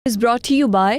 is brought to you by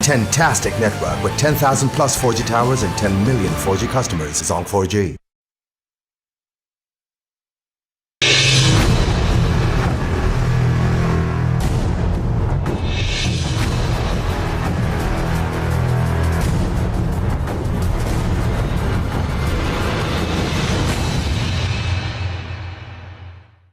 Tentastic network with 10,000 plus 4G towers and 10 million 4G customers is on 4G.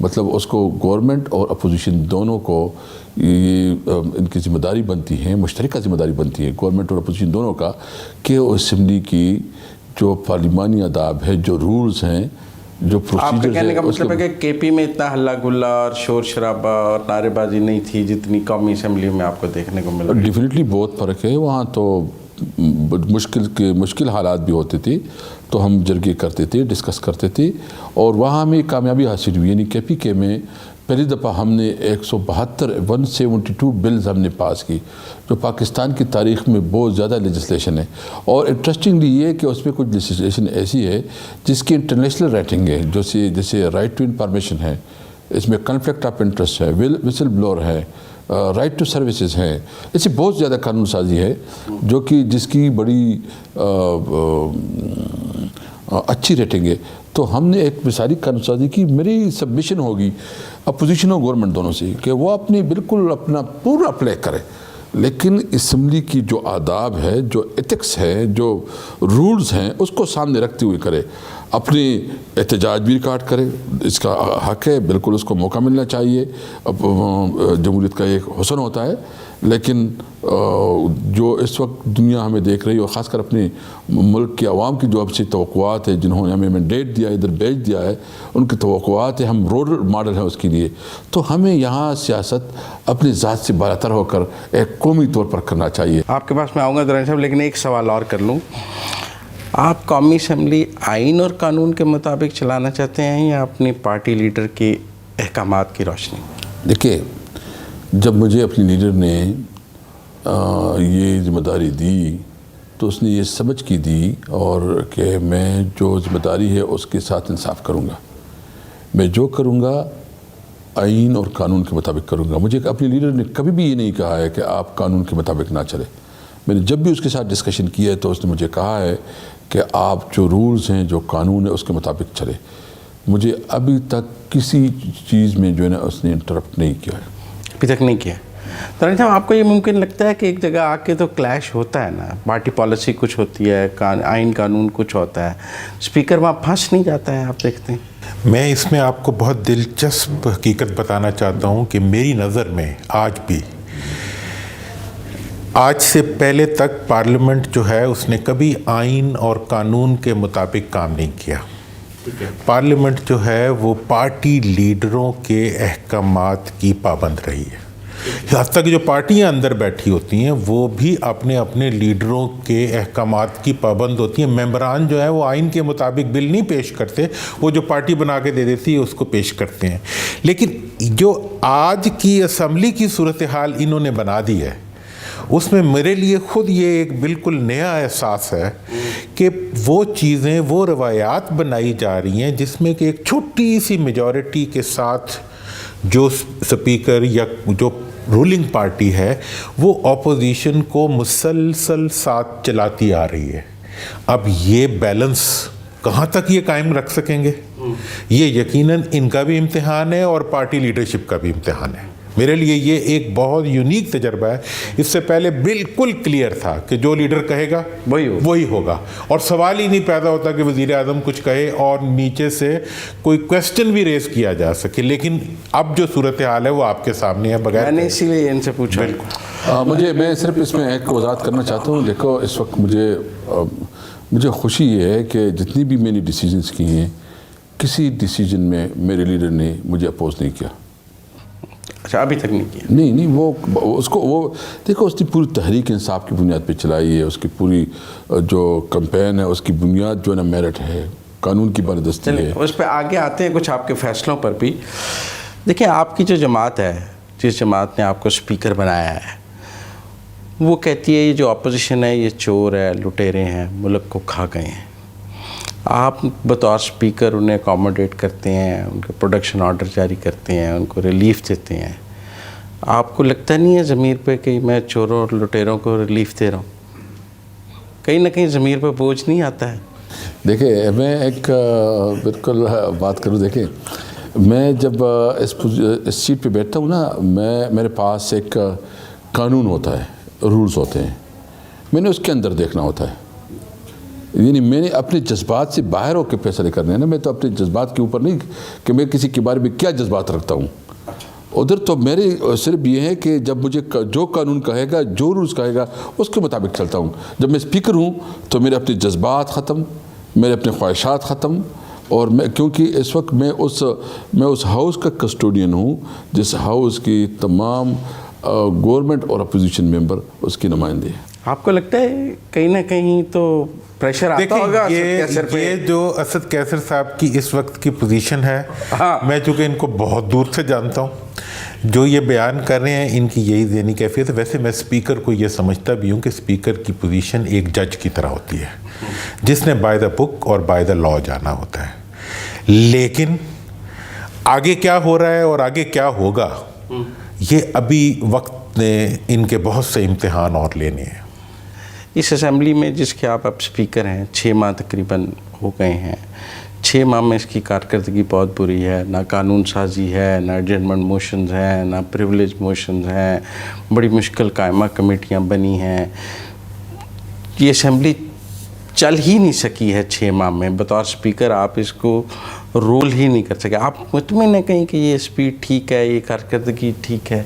مطلب اس کو government اور opposition دونوں کو یہ ان کی ذمہ داری بنتی ہے، مشترکہ ذمہ داری بنتی ہے گورنمنٹ اور اپوزیشن دونوں کا، کہ اسمبلی کی جو پارلیمانی آداب ہے، جو رولز ہیں، جو آپ کا پروسیجرز کہنے ہیں، کا مطلب ہے کہ کے پی میں اتنا ہلا گلا اور شور شرابہ اور نعرے بازی نہیں تھی جتنی قومی اسمبلی میں آپ کو دیکھنے کو ملا؟ ڈیفینیٹلی بہت فرق ہے. وہاں تو مشکل حالات بھی ہوتے تھے تو ہم جرگے کرتے تھے، ڈسکس کرتے تھے، اور وہاں ہمیں کامیابی حاصل ہوئی. یعنی کے پی کے میں پہلی دفعہ ہم نے 172 بلز ہم نے پاس کی، جو پاکستان کی تاریخ میں بہت زیادہ لیجسلیشن ہے. اور انٹرسٹنگلی یہ کہ اس میں کچھ لیجسلیشن ایسی ہے جس کی انٹرنیشنل ریٹنگ ہے، جیسے رائٹ ٹو انفارمیشن ہے، اس میں کنفلکٹ آف انٹرسٹ ہے، وسل بلور ہے، رائٹ ٹو سروسز ہیں. ایسی بہت زیادہ قانون سازی ہے جو کہ جس کی بڑی اچھی ریٹنگ ہے. تو ہم نے ایک مثالی قانون سازی کی. میری سبمیشن ہوگی اپوزیشن اور گورنمنٹ دونوں سے کہ وہ بالکل اپنا پورا اپلائی کرے، لیکن اسمبلی کی جو آداب ہے، جو ایتھکس ہے، جو رولز ہیں، اس کو سامنے رکھتے ہوئے کرے. اپنی احتجاج بھی ریکارڈ کرے، اس کا حق ہے، بالکل اس کو موقع ملنا چاہیے. جمہوریت کا ایک حسن ہوتا ہے، لیکن جو اس وقت دنیا ہمیں دیکھ رہی ہے، اور خاص کر اپنے ملک کے عوام کی جو اب سے توقعات ہے، جنہوں نے ہمیں مینڈیٹ دیا ہے، ادھر بھیج دیا ہے، ان کی توقعات ہے، ہم رول ماڈل ہیں اس کے لیے. تو ہمیں یہاں سیاست اپنی ذات سے بالاتر ہو کر ایک قومی طور پر کرنا چاہیے. آپ کے پاس میں آؤں گا درانی صاحب، لیکن ایک سوال اور کر لوں. آپ قومی اسمبلی آئین اور قانون کے مطابق چلانا چاہتے ہیں یا اپنی پارٹی لیڈر کے احکامات کی روشنی؟ دیکھیے، جب مجھے اپنی لیڈر نے یہ ذمہ داری دی تو اس نے یہ سمجھ کی دی، اور کہ میں جو ذمہ داری ہے اس کے ساتھ انصاف کروں گا. میں جو کروں گا آئین اور قانون کے مطابق کروں گا. مجھے اپنی لیڈر نے کبھی بھی یہ نہیں کہا ہے کہ آپ قانون کے مطابق نہ چلے. میں نے جب بھی اس کے ساتھ ڈسکشن کیا ہے تو اس نے مجھے کہا ہے کہ آپ جو رولز ہیں، جو قانون ہے، اس کے مطابق چلے. مجھے ابھی تک کسی چیز میں جو ہے نا اس نے انٹرپٹ نہیں کیا ہے. ابھی تک نہیں کیا. درانی صاحب، آپ کو یہ ممکن لگتا ہے کہ ایک جگہ آ کے تو کلیش ہوتا ہے نا، پارٹی پالیسی کچھ ہوتی ہے، آئین قانون کچھ ہوتا ہے، اسپیکر وہاں پھنس نہیں جاتا ہے؟ آپ دیکھتے ہیں. میں اس میں آپ کو بہت دلچسپ حقیقت بتانا چاہتا ہوں کہ میری نظر میں آج بھی، آج سے پہلے تک پارلیمنٹ جو ہے اس نے کبھی آئین اور قانون کے مطابق کام نہیں کیا. پارلیمنٹ جو ہے وہ پارٹی لیڈروں کے احکامات کی پابند رہی ہے. حتیٰ کہ جو پارٹیاں اندر بیٹھی ہوتی ہیں وہ بھی اپنے اپنے لیڈروں کے احکامات کی پابند ہوتی ہیں. ممبران جو ہے وہ آئین کے مطابق بل نہیں پیش کرتے، وہ جو پارٹی بنا کے دے دیتی ہے اس کو پیش کرتے ہیں. لیکن جو آج کی اسمبلی کی صورتحال انہوں نے بنا دی ہے، اس میں میرے لیے خود یہ ایک بالکل نیا احساس ہے کہ وہ چیزیں، وہ روایات بنائی جا رہی ہیں جس میں کہ ایک چھوٹی سی میجورٹی کے ساتھ جو سپیکر یا جو رولنگ پارٹی ہے وہ اپوزیشن کو مسلسل ساتھ چلاتی آ رہی ہے. اب یہ بیلنس کہاں تک یہ قائم رکھ سکیں گے؟ یہ یقیناً ان کا بھی امتحان ہے اور پارٹی لیڈرشپ کا بھی امتحان ہے. میرے لیے یہ ایک بہت یونیک تجربہ ہے. اس سے پہلے بالکل کلیئر تھا کہ جو لیڈر کہے گا وہی ہوگا، اور سوال ہی نہیں پیدا ہوتا کہ وزیر اعظم کچھ کہے اور نیچے سے کوئی کویسچن بھی ریز کیا جا سکے. لیکن اب جو صورتحال ہے وہ آپ کے سامنے ہے. بغیر میں نے اسی لیے ان سے پوچھا. میں صرف اس میں ایک وضاحت کرنا چاہتا ہوں. دیکھو، اس وقت مجھے خوشی یہ ہے کہ جتنی بھی میں نے ڈیسیجنز کی ہیں، کسی ڈیسیجن میں میرے لیڈر نے مجھے اپوز نہیں کیا. اچھا، ابھی تک نہیں کیا؟ نہیں، وہ دیکھو، اس کی پوری تحریک انصاف کی بنیاد پہ چلائی ہے. اس کی پوری جو کمپین ہے اس کی بنیاد جو ہے نا میرٹ ہے، قانون کی بالادستی ہے. اس پہ آگے آتے ہیں کچھ آپ کے فیصلوں پر بھی. دیکھیں، آپ کی جو جماعت ہے، جس جماعت نے آپ کو اسپیکر بنایا ہے، وہ کہتی ہے یہ جو اپوزیشن ہے یہ چور ہے، لٹیرے ہیں، ملک کو کھا گئے ہیں. آپ بطور اسپیکر انہیں اکوموڈیٹ کرتے ہیں، ان کے پروڈکشن آرڈر جاری کرتے ہیں، ان کو ریلیف دیتے ہیں. آپ کو لگتا نہیں ہے ضمیر پہ کہ میں چوروں اور لٹیروں کو ریلیف دے رہا ہوں؟ کہیں نہ کہیں ضمیر پہ بوجھ نہیں آتا ہے؟ دیکھیں، میں ایک بالکل بات کروں. دیکھیں، میں جب اس سیٹ پہ بیٹھتا ہوں نا، میرے پاس ایک قانون ہوتا ہے، رولز ہوتے ہیں. میں نے اس کے اندر دیکھنا ہوتا ہے. یعنی میں نے اپنے جذبات سے باہر ہو کے فیصلے کرنے ہیں نا. میں تو اپنے جذبات کے اوپر نہیں کہ میں کسی کے بارے میں کیا جذبات رکھتا ہوں. ادھر تو میرے صرف یہ ہے کہ جب مجھے جو قانون کہے گا, جو رولز کہے گا, اس کے مطابق چلتا ہوں. جب میں اسپیکر ہوں تو میرے اپنے جذبات ختم, میرے اپنے خواہشات ختم. اور میں کیونکہ اس وقت میں اس ہاؤس کا کسٹوڈین ہوں جس ہاؤس کی تمام گورنمنٹ اور اپوزیشن ممبر اس کی نمائندے ہیں. آپ کو لگتا ہے کہیں نہ کہیں تو پریشر آتا ہوگا یہ جو اسد کیسر صاحب کی اس وقت کی پوزیشن ہے, میں چونکہ ان کو بہت دور سے جانتا ہوں, جو یہ بیان کر رہے ہیں ان کی یہی ذہنی کیفیت ہے. ویسے میں اسپیکر کو یہ سمجھتا بھی ہوں کہ اسپیکر کی پوزیشن ایک جج کی طرح ہوتی ہے جس نے بائی دا بک اور بائی دا لا جانا ہوتا ہے. لیکن آگے کیا ہو رہا ہے اور آگے کیا ہوگا, یہ ابھی وقت نے ان کے بہت سے امتحان اور لینے ہیں. اس اسمبلی میں جس کے آپ اب اسپیکر ہیں 6 ماہ تقریباً ہو گئے ہیں, 6 ماہ میں اس کی کارکردگی بہت بری ہے. نہ قانون سازی ہے, نہ ایڈجسٹمنٹ موشنز ہیں, نہ پریولیج موشنز ہیں, بڑی مشکل قائمہ کمیٹیاں بنی ہیں. یہ اسمبلی چل ہی نہیں سکی ہے 6 ماہ میں. بطور اسپیکر آپ اس کو رول ہی نہیں کر سکے. آپ مطمئن ہیں کہیں کہ یہ اسپیڈ ٹھیک ہے, یہ کارکردگی ٹھیک ہے؟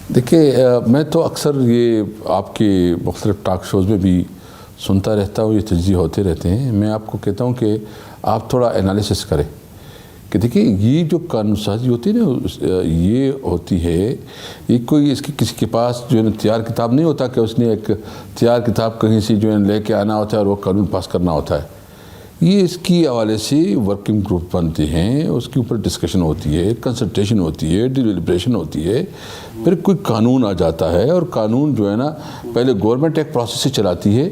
دیکھیے میں تو اکثر یہ آپ کے مختلف ٹاک شوز میں بھی سنتا رہتا ہوں, یہ تجزیے ہوتے رہتے ہیں. میں آپ کو کہتا ہوں کہ آپ تھوڑا انالیسس کریں کہ دیکھیے یہ جو قانون سازی ہوتی ہے نا, یہ ہوتی ہے, یہ کوئی اس کی کسی کے پاس جو ہے نا تیار کتاب نہیں ہوتا کہ اس نے ایک تیار کتاب کہیں سے جو ہے لے کے آنا ہوتا ہے اور وہ قانون پاس کرنا ہوتا ہے. یہ اس کی حوالے سے ورکنگ گروپ بنتے ہیں, اس کے اوپر ڈسکشن ہوتی ہے, کنسلٹیشن ہوتی ہے, ڈیلیبریشن ہوتی ہے, پھر کوئی قانون آ جاتا ہے. اور قانون جو ہے نا پہلے گورنمنٹ ایک پروسیس سے چلاتی ہے.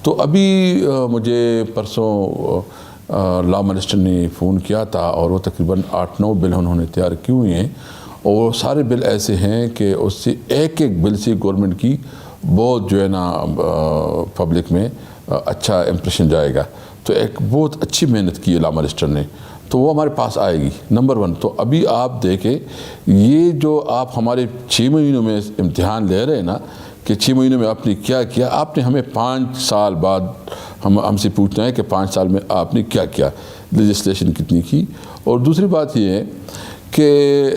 تو ابھی مجھے پرسوں لا منسٹر نے فون کیا تھا اور وہ تقریباً 8-9 بل انہوں نے تیار کیے ہوئے ہیں, اور وہ سارے بل ایسے ہیں کہ اس سے ایک بل سے گورنمنٹ کی بہت جو ہے نا پبلک میں اچھا امپریشن جائے گا. تو ایک بہت اچھی محنت کی ہے لا منسٹر نے, تو وہ ہمارے پاس آئے گی. نمبر 1 تو ابھی آپ دیکھیں یہ جو آپ ہمارے 6 مہینوں میں امتحان لے رہے ہیں نا کہ 6 مہینوں میں آپ نے کیا کیا, آپ نے ہمیں 5 سال بعد ہم سے پوچھنا ہے کہ 5 سال میں آپ نے کیا کیا, لیجسلیشن کتنی کی. اور دوسری بات یہ ہے کہ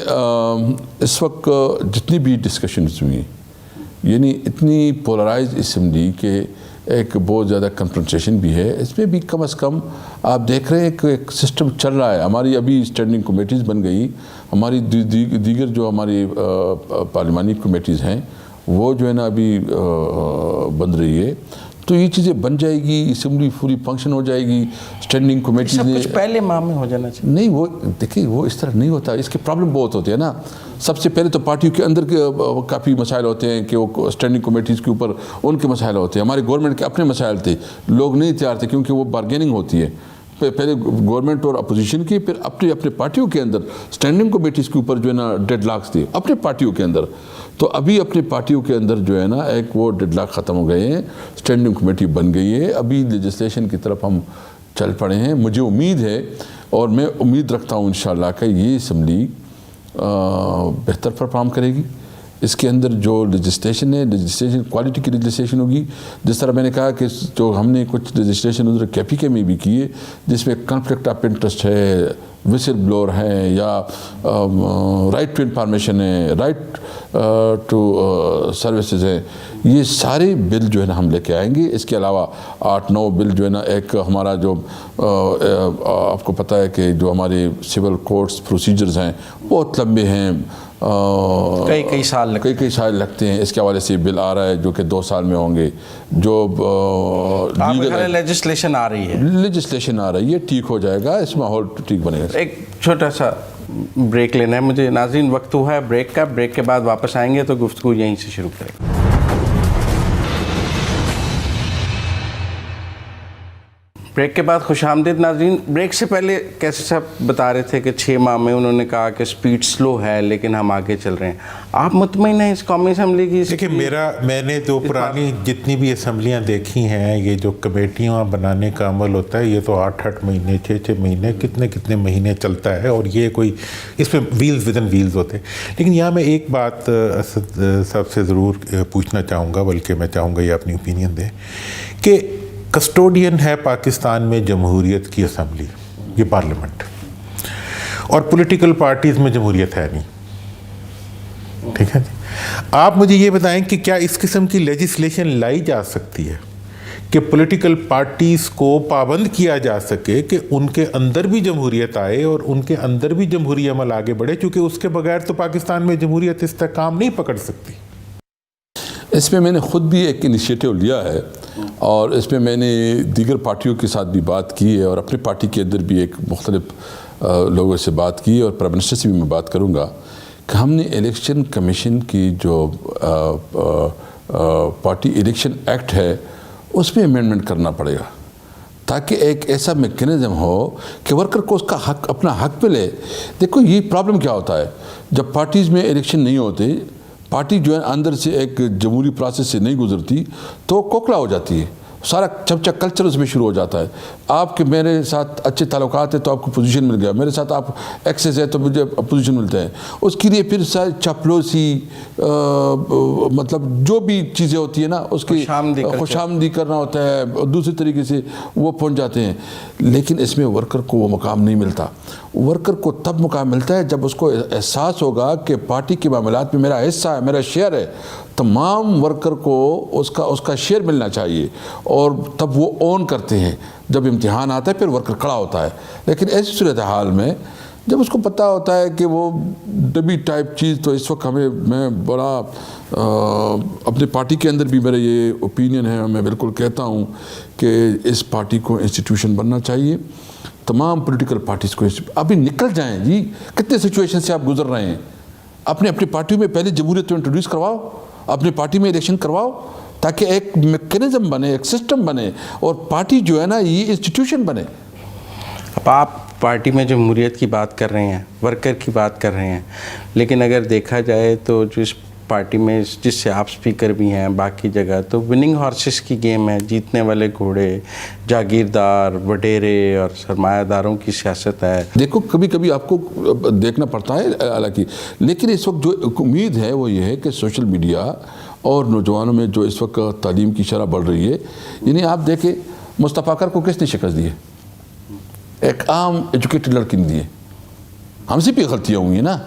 اس وقت جتنی بھی ڈسکشنز ہوئی یعنی اتنی پولرائز اسمبلی کہ ایک بہت زیادہ کنفرنٹریشن بھی ہے. اس میں بھی کم از کم آپ دیکھ رہے ہیں کہ ایک سسٹم چل رہا ہے. ہماری ابھی اسٹینڈنگ کمیٹیز بن گئی, ہماری دیگر جو ہماری پارلیمانی کمیٹیز ہیں وہ جو ہے نا ابھی بن رہی ہے. تو یہ چیزیں بن جائے گی, اسمبلی پوری فنکشن ہو جائے گی. اسٹینڈنگ کمیٹیز نے کچھ پہلے ماہ میں ہو جانا چاہیے. نہیں, وہ دیکھیں وہ اس طرح نہیں ہوتا, اس کے پرابلم بہت ہوتے ہیں نا. سب سے پہلے تو پارٹیوں کے اندر کے کافی مسائل ہوتے ہیں کہ وہ اسٹینڈنگ کمیٹیز کے اوپر ان کے مسائل ہوتے ہیں. ہمارے گورنمنٹ کے اپنے مسائل تھے, لوگ نہیں تیار تھے کیونکہ وہ بارگیننگ ہوتی ہے پہلے گورنمنٹ اور اپوزیشن کی, پھر اپنے پارٹیوں کے اندر اسٹینڈنگ کمیٹیز کے اوپر جو ہے نا ڈیڈ لاکس تھے اپنے پارٹیوں کے اندر. تو ابھی اپنے پارٹیوں کے اندر جو ہے نا ایک وہ ڈیڈ لاک ختم ہو گئے ہیں, اسٹینڈنگ کمیٹی بن گئی ہے. ابھی لیجسلیشن کی طرف ہم چل پڑے ہیں. مجھے امید ہے اور میں امید رکھتا ہوں انشاءاللہ کہ یہ اسمبلی بہتر پرفارم کرے گی. اس کے اندر جو لیجسلیشن ہے, لیجسلیشن کوالٹی کی لیجسلیشن ہوگی. جس طرح میں نے کہا کہ جو ہم نے کچھ لیجسلیشن ادھر کیپیکے میں بھی کی ہے جس میں کنفلکٹ آف انٹرسٹ ہے, وسل بلور ہیں, یا رائٹ ٹو انفارمیشن ہے, رائٹ ٹو سروسز ہیں, یہ سارے بل جو ہے نا ہم لے کے آئیں گے. اس کے علاوہ 8-9 بل جو ہے نا, ایک ہمارا جو آپ کو پتہ ہے کہ جو ہمارے سول کورٹس پروسیجرز ہیں بہت لمبے ہیں, کئی سال لگتے ہیں. اس کے حوالے سے بل آ رہا ہے جو کہ 2 سال میں ہوں گے. جو لیجسلیشن آ رہی ہے, یہ ٹھیک ہو جائے گا, اس ماحول ٹھیک بنے گا. ایک چھوٹا سا بریک لینا ہے مجھے. ناظرین وقت ہوا ہے بریک کا. بریک کے بعد واپس آئیں گے تو گفتگو یہیں سے شروع کریں گے. بریک کے بعد خوش آمدید ناظرین. بریک سے پہلے کیسے صاحب بتا رہے تھے کہ 6 ماہ میں انہوں نے کہا کہ سپیڈ سلو ہے لیکن ہم آگے چل رہے ہیں. آپ مطمئن ہیں اس قومی اسمبلی کی؟ دیکھیں میں نے جو پرانی جتنی بھی اسمبلیاں دیکھی ہیں, یہ جو کمیٹیاں بنانے کا عمل ہوتا ہے یہ تو 8-8 مہینے 6-6 مہینے کتنے مہینے چلتا ہے, اور یہ کوئی اس میں ویلز ودن ویلز ہوتے ہیں. لیکن یہاں میں ایک بات اسد صاحب سے ضرور پوچھنا چاہوں گا, بلکہ میں چاہوں گا یہ اپنی اوپینین دیں کہ کسٹوڈین ہے پاکستان میں جمہوریت کی اسمبلی، یہ پارلیمنٹ، اور پولیٹیکل پارٹیز میں جمہوریت ہے نہیں، ٹھیک ہے جی۔ آپ مجھے یہ بتائیں کہ کیا اس قسم کی لیجسلیشن لائی جا سکتی ہے کہ پولیٹیکل پارٹیز کو پابند کیا جا سکے کہ ان کے اندر بھی جمہوریت آئے اور ان کے اندر بھی جمہوری عمل آگے بڑھے، چونکہ اس کے بغیر تو پاکستان میں جمہوریت استحکام نہیں پکڑ سکتی؟ اس میں نے خود بھی ایک انیشیٹو لیا ہے، اور اس میں نے دیگر پارٹیوں کے ساتھ بھی بات کی ہے، اور اپنی پارٹی کے اندر بھی ایک مختلف لوگوں سے بات کی ہے، اور پرائم منسٹر سے بھی میں بات کروں گا کہ ہم نے الیکشن کمیشن کی جو پارٹی الیکشن ایکٹ ہے اس میں امینڈمنٹ کرنا پڑے گا، تاکہ ایک ایسا میکنزم ہو کہ ورکر کو اس کا حق، اپنا حق ملے۔ دیکھو یہ پرابلم کیا ہوتا ہے، جب پارٹیز میں الیکشن نہیں ہوتے، پارٹی جو ہے اندر سے ایک جمہوری پروسیس سے نہیں گزرتی، تو کوکھلا ہو جاتی ہے، سارا چمچا کلچر اس میں شروع ہو جاتا ہے۔ آپ کے میرے ساتھ اچھے تعلقات ہیں تو آپ کو پوزیشن مل گیا، میرے ساتھ آپ ایکسیس ہے تو مجھے پوزیشن ملتے ہیں، اس کے لیے پھر چاپلوسی، مطلب جو بھی چیزیں ہوتی ہیں نا اس کی خوش آمدی کرنا ہوتا ہے، دوسرے طریقے سے وہ پہنچ جاتے ہیں۔ لیکن اس میں ورکر کو وہ مقام نہیں ملتا۔ ورکر کو تب مقام ملتا ہے جب اس کو احساس ہوگا کہ پارٹی کے معاملات میں میرا حصہ ہے، میرا شیئر ہے، تمام ورکر کو اس کا شیئر ملنا چاہیے، اور تب وہ اون کرتے ہیں۔ جب امتحان آتا ہے پھر ورکر کھڑا ہوتا ہے۔ لیکن ایسی صورتحال میں جب اس کو پتہ ہوتا ہے کہ وہ ڈبی ٹائپ چیز، تو اس وقت میں بڑا اپنے پارٹی کے اندر بھی میرا یہ اوپینین ہے، میں بالکل کہتا ہوں کہ اس پارٹی کو انسٹیٹیوشن بننا چاہیے۔ تمام پولیٹیکل پارٹیز کو ابھی نکل جائیں جی، کتنے سچویشن سے آپ گزر رہے ہیں، اپنی پارٹیوں میں پہلے جمہوریت کو انٹروڈیوس کرواؤ، اپنی پارٹی میں الیکشن کرواؤ، تاکہ ایک میکنزم بنے، ایک سسٹم بنے، اور پارٹی جو ہے نا یہ انسٹیٹیوشن بنے۔ اب آپ پارٹی میں جمہوریت کی بات کر رہے ہیں، ورکر کی بات کر رہے ہیں، لیکن اگر دیکھا جائے تو جس پارٹی میں جس سے آپ سپیکر بھی ہیں، باقی جگہ تو وننگ ہارسز کی گیم ہے، جیتنے والے گھوڑے، جاگیردار، وڈیرے اور سرمایہ داروں کی سیاست ہے۔ دیکھو کبھی کبھی آپ کو دیکھنا پڑتا ہے حالانکہ، لیکن اس وقت جو امید ہے وہ یہ ہے کہ سوشل میڈیا اور نوجوانوں میں جو اس وقت تعلیم کی شرح بڑھ رہی ہے، یعنی آپ دیکھیں مصطفیٰ فخر کو کس نے شکست دی ہے؟ ایک عام ایجوکیٹڈ لڑکی نے دی ہے۔ ہم سے بھی غلطیاں ہوئی ہیں نا،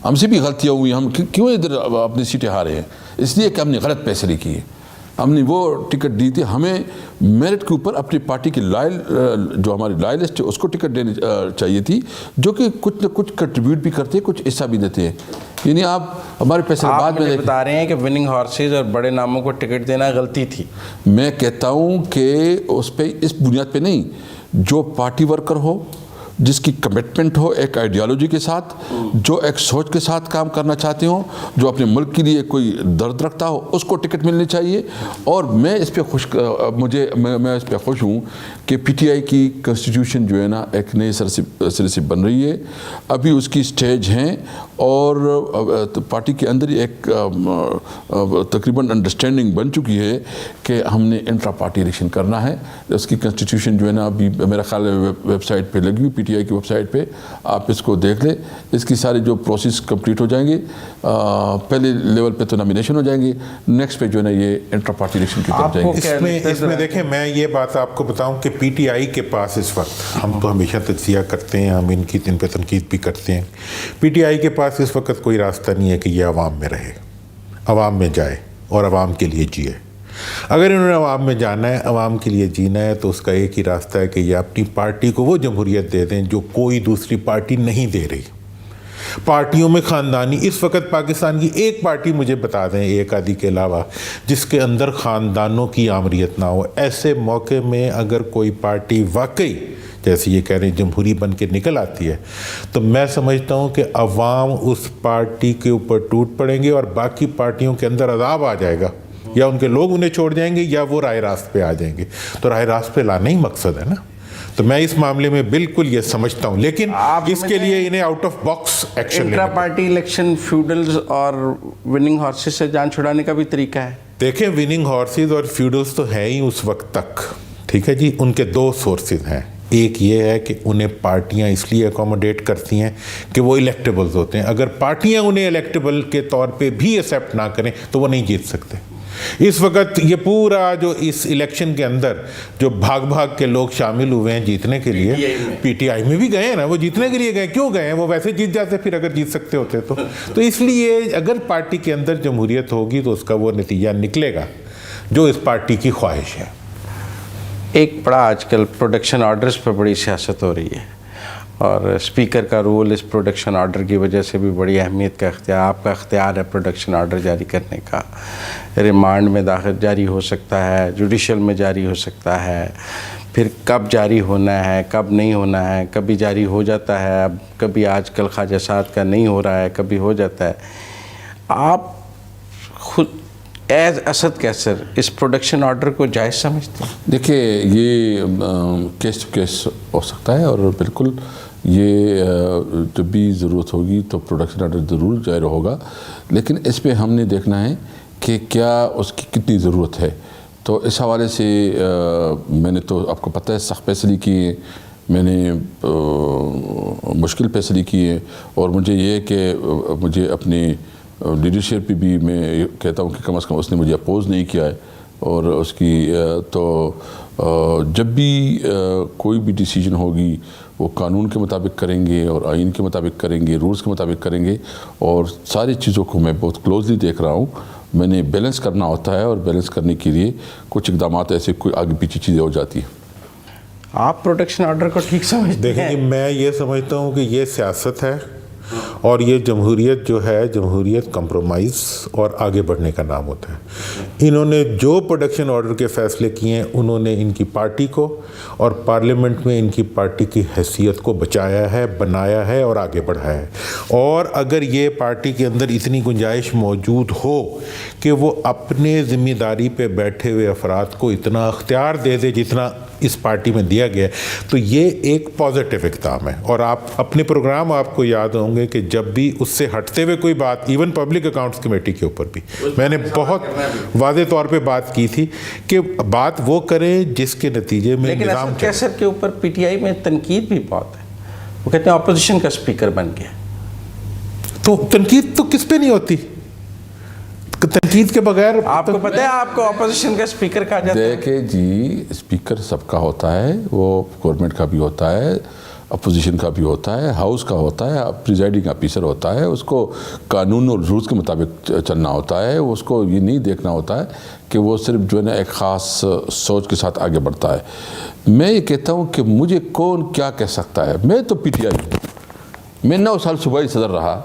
ہم سے بھی غلطیاں ہوئی، ہم کیوں ادھر اپنی سیٹیں ہارے ہیں؟ اس لیے کہ ہم نے غلط فیصلے کیے، ہم نے وہ ٹکٹ دی تھی، ہمیں میرٹ کے اوپر اپنی پارٹی کی جو ہماری لائلسٹ ہے اس کو ٹکٹ دینی چاہیے تھی، جو کہ کچھ نہ کچھ کنٹریبیوٹ بھی کرتے ہیں، کچھ حصہ بھی دیتے ہیں۔ یعنی آپ ہمارے فیصلے بعد میں بتا رہے ہیں کہ وننگ ہارسز اور بڑے ناموں کو ٹکٹ دینا غلطی تھی۔ میں کہتا ہوں کہ اس پہ، اس بنیاد پہ نہیں، جو پارٹی ورکر ہو، جس کی کمٹمنٹ ہو ایک آئیڈیالوجی کے ساتھ، جو ایک سوچ کے ساتھ کام کرنا چاہتے ہوں، جو اپنے ملک کے لیے کوئی درد رکھتا ہو، اس کو ٹکٹ ملنی چاہیے۔ اور میں اس پہ میں اس پہ خوش ہوں کہ پی ٹی آئی کی کنسٹیٹیوشن جو ہے نا ایک نئے سرے سے بن رہی ہے، ابھی اس کی سٹیج ہیں، اور پارٹی کے اندر ایک تقریباً انڈرسٹینڈنگ بن چکی ہے کہ ہم نے انٹرا پارٹی الیکشن کرنا ہے۔ اس کی کنسٹیٹیوشن جو ہے نا ابھی میرا خیال ہے ویب سائٹ پہ لگی ہوئی، پی ٹی آئی کی ویب سائٹ پہ، آپ اس کو دیکھ لیں۔ اس کی سارے جو پروسیس کمپلیٹ ہو جائیں گے، پہلے لیول پہ تو نامینیشن ہو جائیں گے، نیکسٹ پہ جو ہے نا یہ انٹرا پارٹی الیکشن کی طرف جائیں گے۔ اس میں دیکھیں، میں یہ بات آپ کو بتاؤں کہ پی ٹی آئی کے پاس اس وقت، ہم تو ہمیشہ تجزیہ کرتے ہیں، ہم ان پہ تنقید بھی کرتے ہیں، پی ٹی آئی کے پاس اس وقت کوئی راستہ نہیں ہے کہ یہ عوام میں رہے، عوام میں جائے اور عوام کے لیے جیے۔ اگر انہوں نے عوام میں جانا ہے، عوام کے لیے جینا ہے، تو اس کا ایک ہی راستہ ہے کہ یہ اپنی پارٹی کو وہ جمہوریت دے دیں جو کوئی دوسری پارٹی نہیں دے رہی۔ پارٹیوں میں خاندانی، اس وقت پاکستان کی ایک پارٹی مجھے بتا دیں، ایک آدھی کے علاوہ، جس کے اندر خاندانوں کی آمریت نہ ہو۔ ایسے موقع میں اگر کوئی پارٹی واقعی جیسے یہ کہہ رہے ہیں جمہوری بن کے نکل آتی ہے، تو میں سمجھتا ہوں کہ عوام اس پارٹی کے اوپر ٹوٹ پڑیں گے، اور باقی پارٹیوں کے اندر عذاب آ جائے گا، یا ان کے لوگ انہیں چھوڑ جائیں گے، یا وہ راہ راست پہ آ جائیں گے۔ تو راہ راست پہ لانا ہی مقصد ہے نا۔ تو میں اس معاملے میں بالکل یہ سمجھتا ہوں، لیکن اس کے لیے انہیں آؤٹ آف باکس ایکشن لینا۔ انٹرا پارٹی الیکشن فیوڈلز اور وننگ ہارسز سے جان چھڑانے کا بھی طریقہ ہے۔ دیکھیں، وننگ ہارسز اور فیوڈلز تو ہے ہی اس وقت تک، ٹھیک ہے جی۔ ان کے دو سورسز ہیں، ایک یہ ہے کہ انہیں پارٹیاں اس لیے اکوموڈیٹ کرتی ہیں کہ وہ الیکٹیبلز ہوتے ہیں۔ اگر پارٹیاں انہیں الیکٹیبل کے طور پہ بھی ایکسیپٹ نہ کریں تو وہ نہیں جیت سکتے۔ اس وقت یہ پورا جو اس الیکشن کے اندر جو بھاگ بھاگ کے لوگ شامل ہوئے ہیں جیتنے کے لیے، پی ٹی آئی میں بھی گئے ہیں نا، وہ جیتنے کے لیے گئے. کیوں گئے ہیں؟ وہ ویسے جیت جاتے پھر اگر جیت سکتے ہوتے تو اس لیے اگر پارٹی کے اندر جمہوریت ہوگی تو اس کا وہ نتیجہ نکلے گا جو اس پارٹی کی خواہش ہے. ایک بڑا آج کل پروڈکشن آرڈرز پہ بڑی سیاست ہو رہی ہے، اور اسپیکر کا رول اس پروڈکشن آرڈر کی وجہ سے بھی بڑی اہمیت کا اختیار، آپ کا اختیار ہے پروڈکشن آرڈر جاری کرنے کا. ریمانڈ میں داخل جاری ہو سکتا ہے، جوڈیشل میں جاری ہو سکتا ہے، پھر کب جاری ہونا ہے کب نہیں ہونا ہے، کبھی جاری ہو جاتا ہے، اب کبھی آج کل خواجہ سعد کا نہیں ہو رہا ہے، کبھی ہو جاتا ہے. آپ خود ایز اسد کیسر اس پروڈکشن آرڈر کو جائز سمجھتے ہیں؟ دیکھیے یہ کیس ٹو کیس ہو سکتا ہے، اور بالکل یہ جب بھی ضرورت ہوگی تو پروڈکشن آرڈر ضرور جاری ہوگا، لیکن اس پہ ہم نے دیکھنا ہے کہ کیا اس کی کتنی ضرورت ہے. تو اس حوالے سے میں نے تو آپ کو پتہ ہے سخت فیصلے کیے، میں نے مشکل فیصلے کیے، اور مجھے یہ کہ مجھے اپنی لیڈرشپ پہ بھی میں کہتا ہوں کہ کم از کم اس نے مجھے اپوز نہیں کیا ہے. اور اس کی تو جب بھی کوئی بھی ڈیسیجن ہوگی وہ قانون کے مطابق کریں گے اور آئین کے مطابق کریں گے، رولز کے مطابق کریں گے، اور ساری چیزوں کو میں بہت کلوزلی دیکھ رہا ہوں. میں نے بیلنس کرنا ہوتا ہے، اور بیلنس کرنے کے لیے کچھ اقدامات ایسے کوئی آگے پیچھے چیزیں ہو جاتی ہیں. آپ پروڈکشن آرڈر کو ٹھیک سمجھتے ہیں؟ دیکھیں جی، میں یہ سمجھتا ہوں کہ یہ سیاست ہے، اور یہ جمہوریت جو ہے، جمہوریت کمپرومائز اور آگے بڑھنے کا نام ہوتا ہے. انہوں نے جو پروڈکشن آرڈر کے فیصلے کیے ہیں، انہوں نے ان کی پارٹی کو اور پارلیمنٹ میں ان کی پارٹی کی حیثیت کو بچایا ہے، بنایا ہے اور آگے بڑھایا ہے. اور اگر یہ پارٹی کے اندر اتنی گنجائش موجود ہو کہ وہ اپنے ذمہ داری پہ بیٹھے ہوئے افراد کو اتنا اختیار دے دے جتنا اس پارٹی میں دیا گیا ہے، تو یہ ایک پازیٹیو اقدام ہے. اور آپ اپنے پروگرام آپ کو یاد ہوں گے کہ جب بھی اس سے ہٹتے ہوئے کوئی بات، ایون پبلک اکاؤنٹس کمیٹی کے اوپر بھی میں نے بہت واضح طور پہ بات کی تھی کہ بات وہ کریں جس کے نتیجے میں لیکن نظام اسد کیسر کے اوپر پی ٹی آئی میں تنقید بھی بہت ہے. وہ کہتے ہیں اپوزیشن کا اسپیکر بن گیا. تو تنقید تو کس پہ نہیں ہوتی؟ تنقید کے بغیر آپ کو پتہ ہے آپ کو اپوزیشن کا اسپیکر کہا جاتا ہے؟ دیکھیں جی، اسپیکر سب کا ہوتا ہے، وہ گورنمنٹ کا بھی ہوتا ہے، اپوزیشن کا بھی ہوتا ہے، ہاؤس کا ہوتا ہے، پریزائڈنگ آفیسر ہوتا ہے. اس کو قانون اور رولز کے مطابق چلنا ہوتا ہے. اس کو یہ نہیں دیکھنا ہوتا ہے کہ وہ صرف جو ہے نا ایک خاص سوچ کے ساتھ آگے بڑھتا ہے. میں یہ کہتا ہوں کہ مجھے کون کیا کہہ سکتا ہے؟ میں تو پی ٹی آئی ہوں، میں 9 سال صوبائی صدر رہا،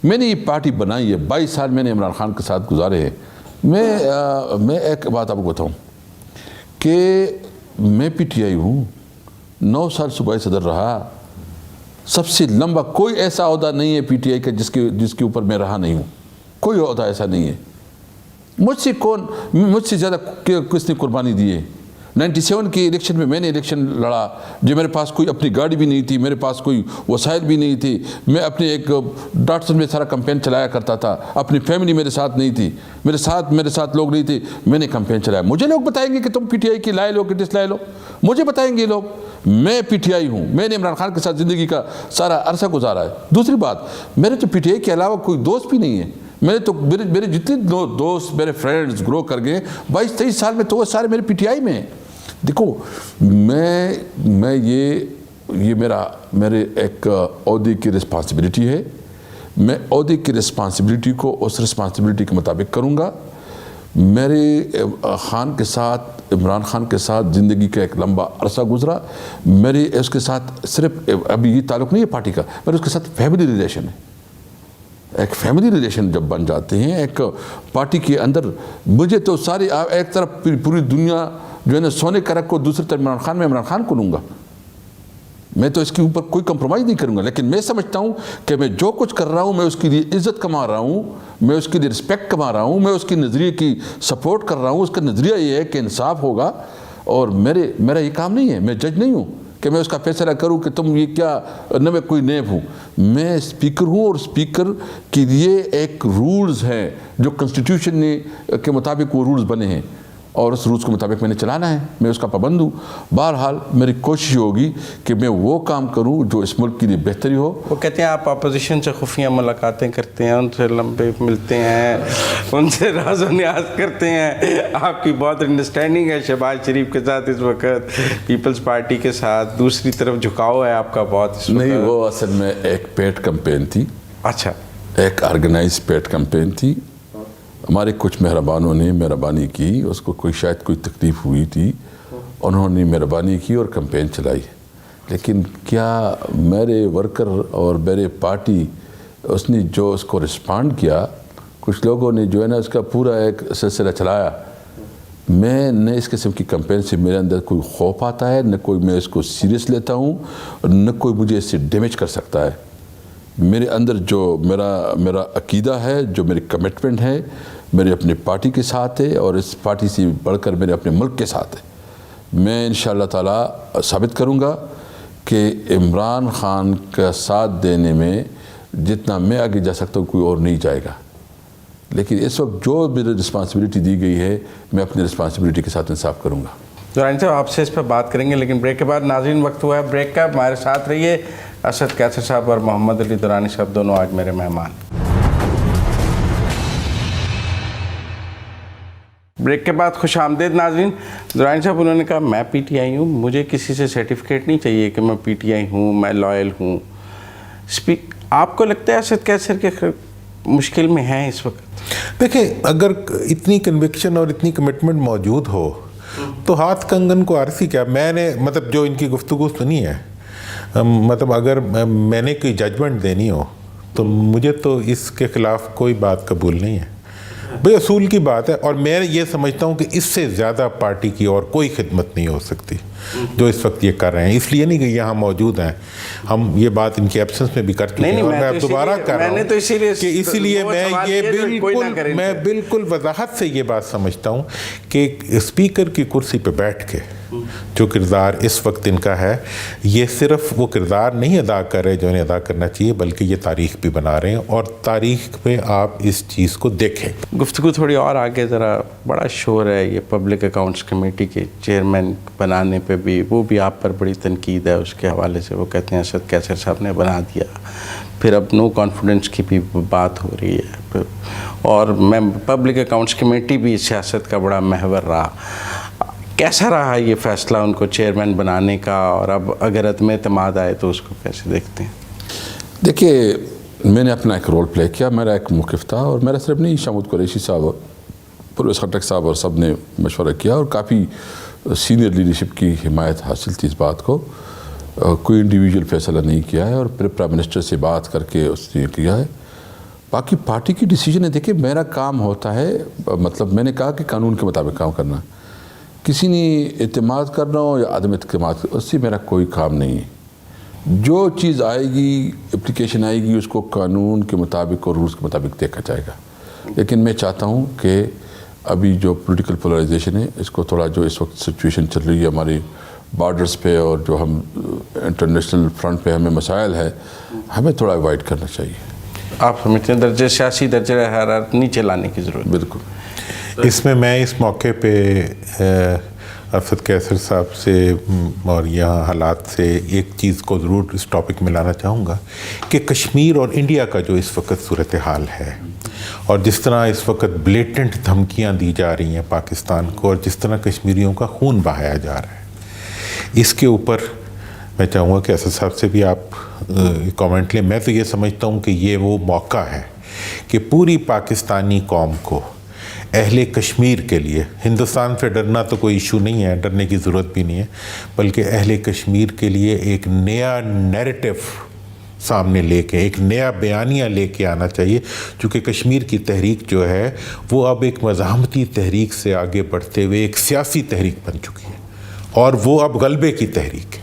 میں نے یہ پارٹی بنائی ہے، 22 سال میں نے عمران خان کے ساتھ گزارے ہیں. میں ایک بات آپ کو بتاؤں کہ میں پی ٹی آئی ہوں، 9 سال صوبائی صدر رہا. سب سے لمبا کوئی ایسا عہدہ نہیں ہے پی ٹی آئی کا جس کے اوپر میں رہا نہیں ہوں. کوئی عہدہ ایسا نہیں ہے. مجھ سے زیادہ کس نے قربانی دی ہے؟ 97 کے الیکشن میں نے الیکشن لڑا جو میرے پاس کوئی اپنی گاڑی بھی نہیں تھی، میرے پاس کوئی وسائل بھی نہیں تھی. میں اپنے ایک ڈاٹسن میں سارا کمپین چلایا کرتا تھا. اپنی فیملی میرے ساتھ نہیں تھی، میرے ساتھ لوگ نہیں تھے. میں نے کمپین چلایا. مجھے لوگ بتائیں گے کہ تم پی ٹی آئی کی لائے لو کہ ڈس لائے لو، مجھے بتائیں گے لوگ. میں پی ٹی آئی ہوں، میں نے عمران خان کے ساتھ زندگی کا سارا عرصہ گزارا ہے. دوسری بات، میرے تو پی ٹی آئی کے علاوہ کوئی دوست بھی نہیں ہے. میرے جتنے دوست میرے فرینڈز گرو کر گئے 22-23 سال میں، تو وہ سارے میرے پی ٹی آئی میں ہیں. دیکھو، میں یہ میرے ایک عہدے کی رسپانسبلٹی ہے. میں عہدے کی رسپانسبلٹی کو اس رسپانسبلٹی کے مطابق کروں گا. میرے عمران خان کے ساتھ زندگی کا ایک لمبا عرصہ گزرا. میرے اس کے ساتھ صرف ابھی یہ تعلق نہیں ہے پارٹی کا، میرے اس کے ساتھ فیملی ریلیشن ہے. ایک فیملی ریلیشن جب بن جاتے ہیں ایک پارٹی کے اندر، مجھے تو ساری ایک طرف پوری دنیا جو ہے نا سونے کا رکھ کو، دوسری طرف عمران خان کو لوں گا. میں تو اس کے اوپر کوئی کمپرومائز نہیں کروں گا. لیکن میں سمجھتا ہوں کہ میں جو کچھ کر رہا ہوں میں اس کے لیے عزت کما رہا ہوں، میں اس کے لیے رسپیکٹ کما رہا ہوں، میں اس کے نظریے کی سپورٹ کر رہا ہوں. اس کا نظریہ یہ ہے کہ انصاف ہوگا. اور میرا یہ کام نہیں ہے، میں جج نہیں ہوں کہ میں اس کا فیصلہ کروں کہ تم یہ کیا نہ، میں کوئی نیب ہوں. میں اسپیکر ہوں، اور اسپیکر کے لیے ایک رولز ہیں جو کنسٹیٹیوشن کے مطابق وہ رولز بنے ہیں. اور اس روز کے مطابق میں نے چلانا ہے، میں اس کا پابند ہوں۔ بہرحال میری کوشش ہوگی کہ میں وہ کام کروں جو اس ملک کے لیے بہتری ہو۔ وہ کہتے ہیں آپ اپوزیشن سے خفیہ ملاقاتیں کرتے ہیں، ان سے لمبے ملتے ہیں، ان سے راز و نیاز کرتے ہیں، آپ کی بہت انڈرسٹینڈنگ ہے شہباز شریف کے ساتھ اس وقت، پیپلز پارٹی کے ساتھ، دوسری طرف جھکاؤ ہے آپ کا بہت اس وقت۔ نہیں، وہ اصل میں ایک پیڈ کمپین تھی، اچھا، ایک آرگنائز پیڈ کمپین تھی۔ ہمارے کچھ مہربانوں نے مہربانی کی، اس کو شاید کوئی تکلیف ہوئی تھی، انہوں نے مہربانی کی اور کمپین چلائی، لیکن کیا میرے ورکر اور میرے پارٹی اس نے جو اس کو رسپانڈ کیا، کچھ لوگوں نے جو ہے نا اس کا پورا ایک سلسلہ چلایا۔ میں نہ اس قسم کی کمپین سے میرے اندر کوئی خوف آتا ہے، نہ کوئی میں اس کو سیریس لیتا ہوں، اور نہ کوئی مجھے اس سے ڈیمیج کر سکتا ہے۔ میرے اندر جو میرا عقیدہ ہے، جو میری کمٹمنٹ ہے، میرے اپنے پارٹی کے ساتھ ہے، اور اس پارٹی سے بڑھ کر میرے اپنے ملک کے ساتھ ہے۔ میں انشاءاللہ تعالیٰ ثابت کروں گا کہ عمران خان کا ساتھ دینے میں جتنا میں آگے جا سکتا ہوں کوئی اور نہیں جائے گا، لیکن اس وقت جو میری رسپانسبلٹی دی گئی ہے میں اپنی رسپانسبلٹی کے ساتھ انصاف کروں گا۔ درانی صاحب آپ سے اس پہ بات کریں گے، لیکن بریک کے بعد ناظرین وقت ہوا ہے بریک کا، ہمارے ساتھ رہیے۔ اسد کیسر صاحب اور محمد علی درانی صاحب دونوں آج میرے مہمان۔ بریک کے بعد خوش آمدید ناظرین۔ درانی صاحب انہوں نے کہا میں پی ٹی آئی ہوں، مجھے کسی سے سرٹیفکیٹ نہیں چاہیے کہ میں پی ٹی آئی ہوں، میں لائل ہوں۔ آپ کو لگتا ہے اسد کیسر کے مشکل میں ہیں اس وقت؟ دیکھیں، اگر اتنی کنوکشن اور اتنی کمٹمنٹ موجود ہو تو ہاتھ کنگن کو عارضی کیا؟ میں نے مطلب جو ان کی گفتگو سنی ہے، مطلب اگر میں نے کوئی ججمنٹ دینی ہو تو مجھے تو اس کے خلاف کوئی بات قبول نہیں ہے۔ بھئی اصول کی بات ہے، اور میں یہ سمجھتا ہوں کہ اس سے زیادہ پارٹی کی اور کوئی خدمت نہیں ہو سکتی جو اس وقت یہ کر رہے ہیں۔ اس لیے نہیں کہ یہاں موجود ہیں، ہم یہ بات ان کے ایبسنس میں بھی کر چکے ہیں، اور میں اب دوبارہ کر رہا ہوں کہ اسی لیے میں بالکل وضاحت سے یہ بات سمجھتا ہوں کہ اسپیکر کی کرسی پہ بیٹھ کے جو کردار اس وقت ان کا ہے، یہ صرف وہ کردار نہیں ادا کر رہے جو انہیں ادا کرنا چاہیے، بلکہ یہ تاریخ بھی بنا رہے ہیں، اور تاریخ میں آپ اس چیز کو دیکھیں۔ گفتگو تھوڑی اور آگے، ذرا بڑا شور ہے یہ پبلک اکاؤنٹس کمیٹی کے چیئرمین بنانے پہ بھی، وہ بھی آپ پر بڑی تنقید ہے اس کے حوالے سے۔ وہ کہتے ہیں اسد کیسر صاحب نے بنا دیا، پھر اب نو کانفیڈنس کی بھی بات ہو رہی ہے، اور میں پبلک اکاؤنٹس کمیٹی بھی سیاست کا بڑا محور رہا۔ کیسا رہا یہ فیصلہ ان کو چیئرمین بنانے کا، اور اب اگر عدم اعتماد آئے تو اس کو کیسے دیکھتے ہیں؟ دیکھیے، میں نے اپنا ایک رول پلے کیا، میرا ایک موقف تھا، اور میرا صرف نہیں، شامود قریشی صاحب، پرویز خٹک صاحب اور سب نے مشورہ کیا، اور کافی سینئر لیڈرشپ کی حمایت حاصل تھی اس بات کو۔ کوئی انڈیویجول فیصلہ نہیں کیا ہے، اور پھر پرائم منسٹر سے بات کر کے اس نے کیا ہے۔ باقی پارٹی کی ڈیسیجن ہے۔ دیکھیے، میرا کام ہوتا ہے، مطلب میں نے کہا کہ قانون کے مطابق کام کرنا، کسی نے اعتماد کرنا ہو یا عدم اعتماد، اس سے میرا کوئی کام نہیں ہے۔ جو چیز آئے گی، اپلیکیشن آئے گی، اس کو قانون کے مطابق اور رولز کے مطابق دیکھا جائے گا۔ لیکن میں چاہتا ہوں کہ ابھی جو پولیٹیکل پولرائزیشن ہے، اس کو تھوڑا، جو اس وقت سچویشن چل رہی ہے ہماری بارڈرز پہ، اور جو ہم انٹرنیشنل فرنٹ پہ ہمیں مسائل ہے، ہمیں تھوڑا اوائڈ کرنا چاہیے۔ آپ سمجھتے ہیں سیاسی درجہ حرارت نیچے لانے کی ضرورت؟ بالکل۔ اس میں اس موقع پہ اسد کیسر صاحب سے اور یہاں حالات سے ایک چیز کو ضرور اس ٹاپک میں لانا چاہوں گا کہ کشمیر اور انڈیا کا جو اس وقت صورتحال ہے، اور جس طرح اس وقت بلیٹنٹ دھمکیاں دی جا رہی ہیں پاکستان کو، اور جس طرح کشمیریوں کا خون بہایا جا رہا ہے، اس کے اوپر میں چاہوں گا کہ اسد صاحب سے بھی آپ کامنٹ لیں۔ میں تو یہ سمجھتا ہوں کہ یہ وہ موقع ہے کہ پوری پاکستانی قوم کو، اہل کشمیر کے لیے، ہندوستان سے ڈرنا تو کوئی ایشو نہیں ہے، ڈرنے کی ضرورت بھی نہیں ہے، بلکہ اہل کشمیر کے لیے ایک نیا نیریٹو سامنے لے کے، ایک نیا بیانیہ لے کے آنا چاہیے، چونکہ کشمیر کی تحریک جو ہے وہ اب ایک مزاحمتی تحریک سے آگے بڑھتے ہوئے ایک سیاسی تحریک بن چکی ہے، اور وہ اب غلبے کی تحریک ہے۔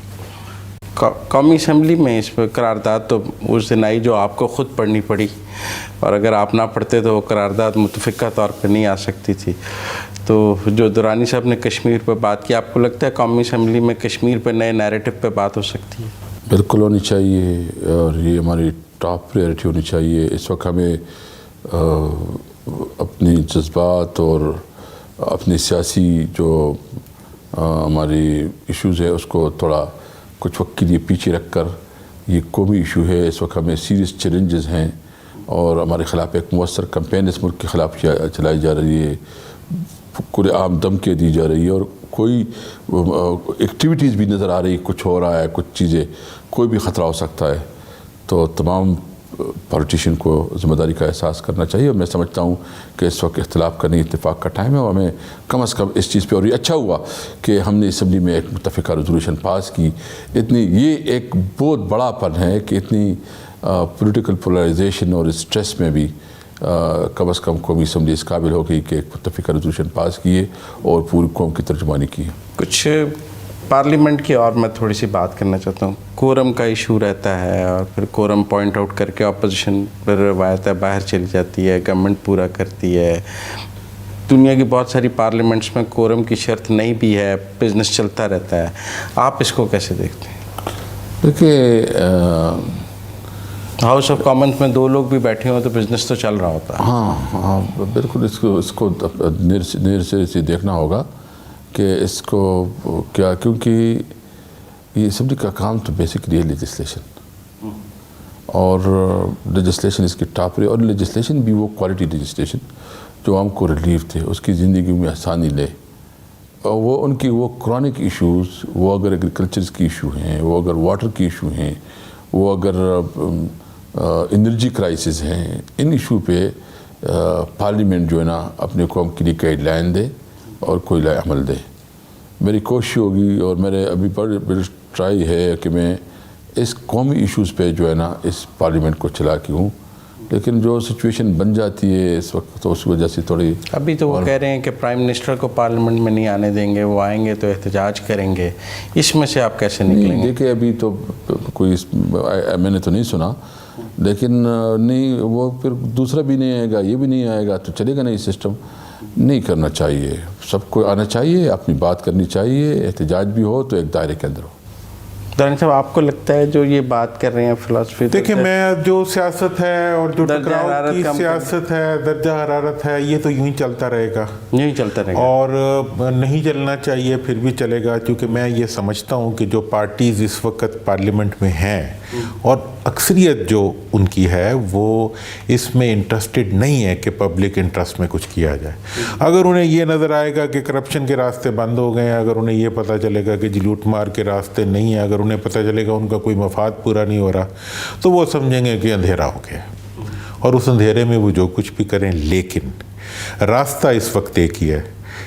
قومی اسمبلی میں اس پر قرارداد تو اس دن آئی جو آپ کو خود پڑھنی پڑی، اور اگر آپ نہ پڑھتے تو وہ قرارداد متفقہ طور پہ نہیں آ سکتی تھی۔ تو جو درانی صاحب نے کشمیر پہ بات کی، آپ کو لگتا ہے قومی اسمبلی میں کشمیر پہ نئے نیریٹو پہ بات ہو سکتی ہے؟ بالکل ہونی چاہیے، اور یہ ہماری ٹاپ پریورٹی ہونی چاہیے۔ اس وقت ہمیں اپنی جذبات اور اپنی سیاسی جو ہماری ایشوز ہے اس کو تھوڑا کچھ وقت کے لیے پیچھے رکھ کر یہ قومی ایشو ہے، اس وقت ہمیں سیریس چیلنجز ہیں اور ہمارے خلاف ایک مؤثر کمپین اس ملک کے خلاف چلائی جا رہی ہے، کھلے عام دھمکیاں دی جا رہی ہے اور کوئی ایکٹیویٹیز بھی نظر آ رہی، کچھ ہو رہا ہے، کچھ چیزیں، کوئی بھی خطرہ ہو سکتا ہے. تو تمام پولیٹیشین کو ذمہ داری کا احساس کرنا چاہیے اور میں سمجھتا ہوں کہ اس وقت اختلاف کا نہیں اتفاق کا ٹائم ہے اور ہمیں کم از کم اس چیز پہ، اور یہ اچھا ہوا کہ ہم نے اسمبلی میں ایک متفقہ ریزولوشن پاس کی. یہ ایک بہت بڑا پن ہے کہ اتنی پولیٹیکل پولرائزیشن اور اسٹریس میں بھی کم از کم قومی اسمبلی اس قابل ہو گئی کہ ایک متفقہ ریزولوشن پاس کیے اور پوری قوم کی ترجمانی کی. کچھ پارلیمنٹ کی اور میں تھوڑی سی بات کرنا چاہتا ہوں. کورم کا ایشو رہتا ہے اور پھر کورم پوائنٹ آؤٹ کر کے اپوزیشن پر روایت ہے باہر چلی جاتی ہے، گورنمنٹ پورا کرتی ہے. دنیا کی بہت ساری پارلیمنٹس میں کورم کی شرط نہیں بھی ہے، بزنس چلتا رہتا ہے. آپ اس کو کیسے دیکھتے ہیں؟ دیکھیے ہاؤس آف کامنس میں 2 لوگ بھی بیٹھے ہوں تو بزنس تو چل رہا ہوتا ہے. ہاں بالکل. اس کو نیر سے دیکھنا ہوگا کہ اس کو کیا، کیونکہ یہ اسمبلی کا کام تو بیسکلی ہے لیجسلیشن، اور لیجسلیشن اس کی ٹاپ رہی، اور لیجسلیشن بھی وہ کوالٹی لیجسلیشن جو عوام کو ریلیف دے، اس کی زندگی میں آسانی لے. اور وہ ان کی وہ کرونک ایشوز، وہ اگر ایگریکلچر کی ایشو ہیں، وہ اگر واٹر کی ایشو ہیں، وہ اگر انرجی کرائسس ہیں، ان ایشو پہ پارلیمنٹ جو ہے نا اپنے قوم کے لیے گائیڈ لائن دے اور کوئی عمل دے. میری کوشش ہوگی اور میرے ابھی بڑی ٹرائی ہے کہ میں اس قومی ایشوز پہ جو ہے نا اس پارلیمنٹ کو چلا کے ہوں، لیکن جو سچویشن بن جاتی ہے اس وقت تو اس وجہ سے تھوڑی. ابھی تو وہ کہہ رہے ہیں کہ پرائم منسٹر کو پارلیمنٹ میں نہیں آنے دیں گے، وہ آئیں گے تو احتجاج کریں گے. اس میں سے آپ کیسے نکلیں گے؟ دیکھیں ابھی تو کوئی میں نے تو نہیں سنا، لیکن نہیں وہ پھر دوسرا بھی نہیں آئے گا، یہ بھی نہیں آئے گا تو چلے گا نہیں. سسٹم نہیں کرنا چاہیے، سب کو آنا چاہیے، اپنی بات کرنی چاہیے، احتجاج بھی ہو تو ایک دائرے کے اندر ہو. دورانی صاحب آپ کو لگتا ہے جو یہ بات کر رہے ہیں فلسفی، دیکھیں میں جو سیاست ہے اور جو ٹکراؤ کی سیاست ہے، درجہ حرارت ہے، یہ تو یوں ہی چلتا رہے گا، یوں چلتا رہے گا اور نہیں چلنا چاہیے، پھر بھی چلے گا. کیونکہ میں یہ سمجھتا ہوں کہ جو پارٹیز اس وقت پارلیمنٹ میں ہیں اور اکثریت جو ان کی ہے وہ اس میں انٹرسٹڈ نہیں ہے کہ پبلک انٹرسٹ میں کچھ کیا جائے. اگر انہیں یہ نظر آئے گا کہ کرپشن کے راستے بند ہو گئے ہیں، اگر انہیں یہ پتہ چلے گا کہ لوٹ مار کے راستے نہیں ہیں، اگر انہیں پتہ چلے گا ان کا کوئی مفاد پورا نہیں ہو رہا، تو وہ سمجھیں گے کہ اندھیرا ہو گیا اور اس اندھیرے میں وہ جو کچھ بھی کریں. لیکن راستہ اس وقت ایک ہی ہے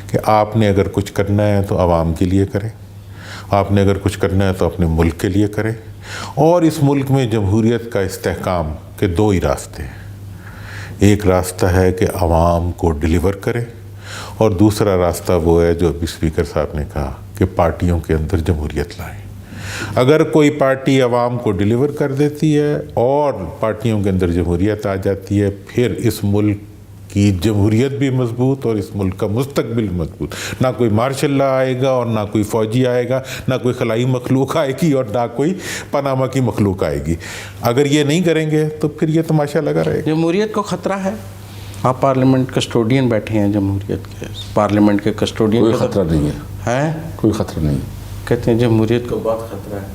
کہ آپ نے اگر کچھ کرنا ہے تو عوام کے لیے کریں، آپ نے اگر کچھ کرنا ہے تو اپنے ملک کے لیے کریں. اور اس ملک میں جمہوریت کا استحکام کے 2 ہی راستے ہیں. ایک راستہ ہے کہ عوام کو ڈیلیور کرے اور دوسرا راستہ وہ ہے جو ابھی اسپیکر صاحب نے کہا کہ پارٹیوں کے اندر جمہوریت لائیں. اگر کوئی پارٹی عوام کو ڈیلیور کر دیتی ہے اور پارٹیوں کے اندر جمہوریت آ جاتی ہے، پھر اس ملک کی جمہوریت بھی مضبوط اور اس ملک کا مستقبل مضبوط. نہ کوئی مارشل لا آئے گا اور نہ کوئی فوجی آئے گا، نہ کوئی خلائی مخلوق آئے گی اور نہ کوئی پاناما کی مخلوق آئے گی. اگر یہ نہیں کریں گے تو پھر یہ تماشا لگا رہے گا. جمہوریت کو خطرہ ہے؟ آپ پارلیمنٹ کسٹوڈین بیٹھے ہیں جمہوریت کے، پارلیمنٹ کے کسٹوڈین. کوئی خطرہ نہیں ہے، کوئی خطرہ نہیں. کہتے ہیں جمہوریت کو بہت خطرہ ہے.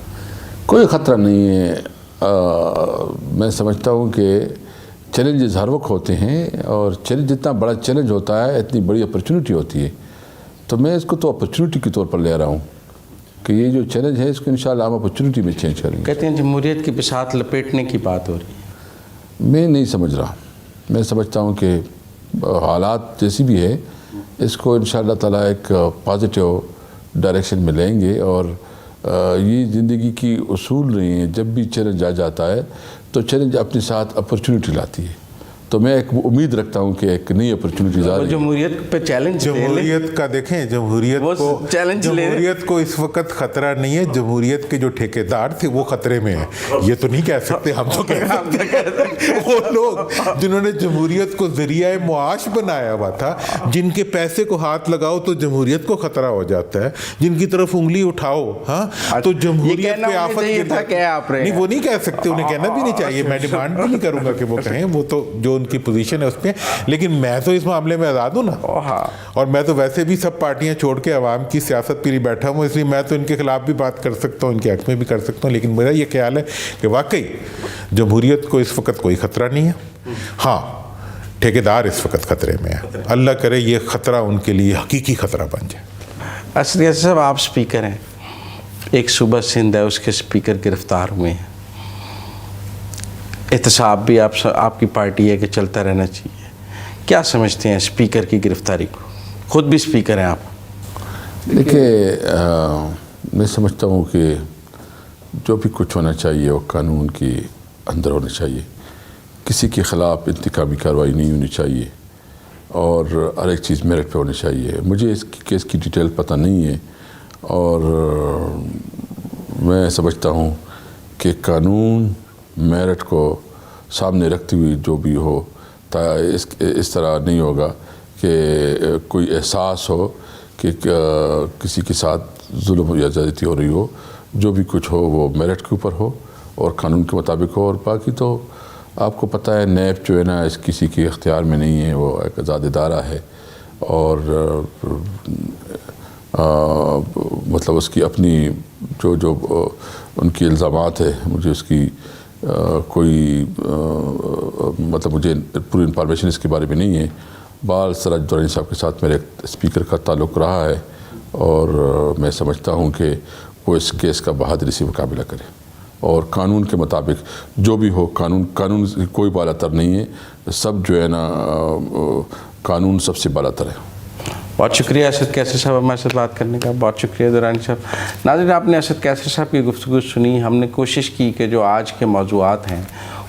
کوئی خطرہ نہیں ہے. میں سمجھتا ہوں کہ چیلنجز ہر وقت ہوتے ہیں اور جتنا بڑا چیلنج ہوتا ہے اتنی بڑی اپرچونٹی ہوتی ہے. تو میں اس کو تو اپرچونٹی کے طور پر لے رہا ہوں کہ یہ جو چیلنج ہے اس کو انشاءاللہ ہم اپرچونٹی میں چینج کریں گے. کہتے ہیں جمہوریت کی بساط لپیٹنے کی بات ہو رہی ہے. میں نہیں سمجھ رہا. میں سمجھتا ہوں کہ حالات جیسی بھی ہے اس کو انشاءاللہ تعالیٰ ایک پازیٹیو ڈائریکشن میں لیں گے. اور یہ زندگی کی اصول رہی ہیں، جب بھی چیلنج آ جاتا ہے تو چیلنج اپنے ساتھ اپرچونٹی لاتی ہے. تو میں ایک امید رکھتا ہوں کہ ایک نئی اپرچونٹیز آ رہی ہے. جمہوریت پہ چیلنج جمہوریت کا دیکھیں، جمہوریت کو اس وقت خطرہ نہیں ہے. جمہوریت کے جو ٹھیکیدار تھے وہ خطرے میں ہیں. یہ تو نہیں کہہ سکتے ہم، تو کہہ سکتے وہ لوگ جنہوں نے جمہوریت کو ذریعہ معاش بنایا ہوا تھا، جن کے پیسے کو ہاتھ لگاؤ تو جمہوریت کو خطرہ ہو جاتا ہے، جن کی طرف انگلی اٹھاؤ ہاں تو جمہوریت پہ آفت گر جاتی ہے. نہیں، وہ نہیں کہہ سکتے، انہیں کہنا بھی نہیں چاہیے. میں ڈیمانڈ بھی نہیں کروں گا کہ وہ کہیں. وہ تو جو ان کی پوزیشن ہے اس پہ، لیکن میں تو اس معاملے میں آزاد ہوں نا، اور میں تو ویسے بھی سب پارٹیاں چھوڑ کے عوام کی سیاست پہ ہی بیٹھا ہوں، اس لیے میں تو ان کے خلاف بھی بات کر سکتا ہوں، ان کے حق میں بھی کر سکتا ہوں، لیکن میرا یہ خیال ہے کہ واقعی جمہوریت کو اس وقت کوئی خطرہ نہیں ہے. ہاں ٹھیکیدار اس وقت خطرے میں ہے، اللہ کرے یہ خطرہ ان کے لیے حقیقی خطرہ بن جائے. اسد کیسر صاحب آپ اسپیکر ہیں، ایک صوبہ سندھ ہے اس کے اسپیکر گرفتار ہوئے ہیں، احتساب بھی آپ کی پارٹی ہے کہ چلتا رہنا چاہیے، کیا سمجھتے ہیں اسپیکر کی گرفتاری کو؟ خود بھی اسپیکر ہیں آپ. دیکھیے میں سمجھتا ہوں کہ جو بھی کچھ ہونا چاہیے وہ قانون کی اندر ہونا چاہیے، کسی کے خلاف انتقامی کارروائی نہیں ہونی چاہیے، اور ہر ایک چیز میرٹ پہ ہونی چاہیے. مجھے اس کیس کی ڈیٹیل پتہ نہیں ہے، اور میں سمجھتا ہوں کہ قانون میرٹ کو سامنے رکھتے ہوئے جو بھی ہو، اس طرح نہیں ہوگا کہ کوئی احساس ہو کہ کسی کے ساتھ ظلم یا زیادتی ہو رہی ہو. جو بھی کچھ ہو وہ میرٹ کے اوپر ہو اور قانون کے مطابق ہو، اور باقی تو آپ کو پتہ ہے نیب جو ہے نا اس کسی کے اختیار میں نہیں ہے، وہ ایک آزاد ادارہ ہے، اور مطلب اس کی اپنی جو ان کی الزامات ہے، مجھے اس کی کوئی مطلب مجھے پوری انفارمیشن اس کے بارے میں نہیں ہے. بال سراج درانی صاحب کے ساتھ میرے اسپیکر کا تعلق رہا ہے، اور میں سمجھتا ہوں کہ وہ اس کیس کا بہادری سے مقابلہ کرے، اور قانون کے مطابق جو بھی ہو، قانون کوئی بالا تر نہیں ہے، سب جو ہے نا قانون سب سے بالا تر ہے. بہت شکریہ اسد کیسر صاحب ہمارے ساتھ بات کرنے کا، بہت شکریہ درانی صاحب. ناظرین آپ نے اسد کیسر صاحب کی گفتگو سنی. ہم نے کوشش کی کہ جو آج کے موضوعات ہیں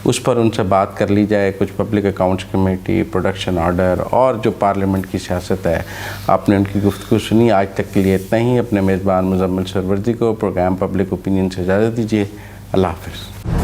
اس پر ان سے بات کر لی جائے. کچھ public accounts committee, production order, اور جو پارلیمنٹ کی سیاست ہے، آپ نے ان کی گفتگو سنی. آج تک کے لیے اتنا ہی. اپنے میزبان مزمل سروردی کو پروگرام پبلک اوپینین سے اجازت دیجیے. اللہ حافظ.